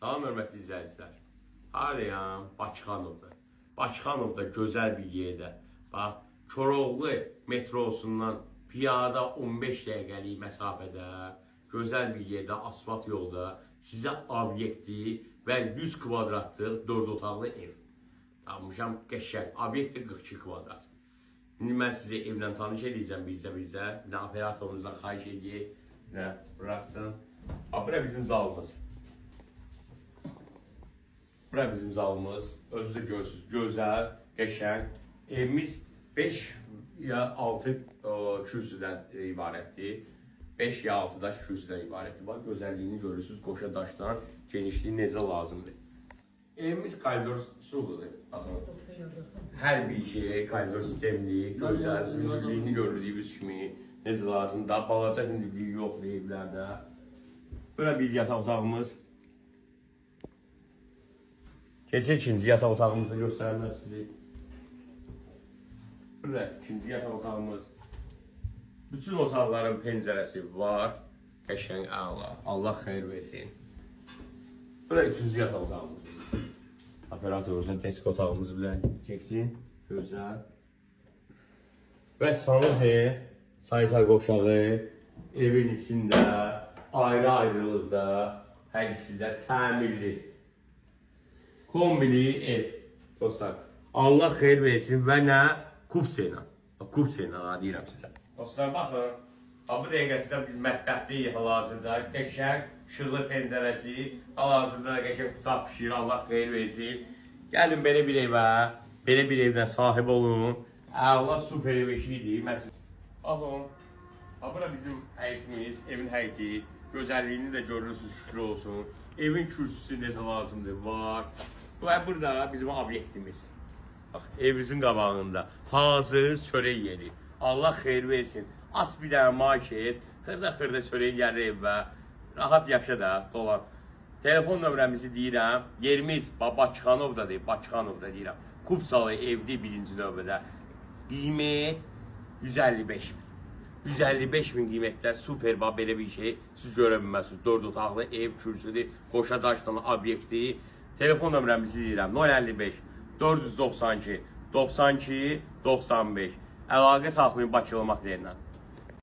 Salam hörmətli izləyicilər. Harayam? Bakıxanovda. Bakıxanovda gözəl bir yerdə. Bax, Koroğlu metrosundan piyada 15 dəqiqəlik məsafədə, gözəl bir yerdə, asfalt yolda sizə obyekti və 100 kvadratlıq 4 otaqlı ev. Tapmışam qəşəng. Obyekti 42 kvadrat. İndi mən sizə evlə tanış edəcəm bizə. Bir də operatorunuzdan xahiş edeyim. Bıraksın. Bura bizim zalımız. Bura bizim zalımız. Özü də görürsünüz. Gözəl, qəşəng. Evimiz 5 ya 6 kürsüdən ibarətdir. 5 ya 6 daş kürsüdən ibarətdir. Bax, gözəlliyini görürsünüz. Qoşa daşdan genişliyi necə lazımdır. Evimiz koridor suludur. Hər bir şey koridor sistemli, gözəl, hündürlüyünü gördüyümüz kimi necə lazım. Daha balaca hündürlüyü yoxdur evlərdə. Böyle bir yatak otağımız. Kesin ikinci yatak otağımızı göstermez sizi. Böyle ikinci yatak otağımız. Bütün otaqların pəncərəsi var. Qəşəng Allah. Allah xeyir versin. Böyle üçüncü yatak otağımız. Operatorumuzun desk otağımızı bilen çeksin. Gözəl. Və sanıqı, sayısal qoşağı evin içində, ayrı-ayrılıqda, hər ikisi də təmirli, kombili ev. Dostlar, Allah xeyir versin və nə? Kupça ilə deyirəm sizə. Dostlar, baxın, bu dəqiqəsində biz mətbəxdəyik hal-hazırda. Qəşəng, şıqlı pəncərəsi, hal-hazırda qəşəng tutaq pişirir, Allah xeyir versin. Gəlin belə bir evə, belə bir evdən sahib olun. Allah super ev eşidir. Baxın, bura bizim həyətimiz, evin həyəti. Gözəlliyini də görürsünüz, şükür olsun. Evin kürsüsü necə lazımdır, var. Və burada bizim obyektimiz. Bax, evimizin qabağında hazır çörək yeri. Allah xeyir versin. As bir dənə market, xırda çörək gəlir evə. Rahat yaşa da, dolar. Telefon nömrəmizi deyirəm. Yerimiz Bakıxanovdadır, Bakıxanovda deyirəm. Kupçalı evdir birinci növbədə. Qiymət 155 min. 155 min qiymətdə super belə bir şey siz görə bilməzsiniz. 4 otaqlı ev, kürsüdür, qoşa daşdan obyekti. Telefon nömrəmizi deyirəm 055 492 92 95. Əlaqə saxlayın Bakılı makrellə.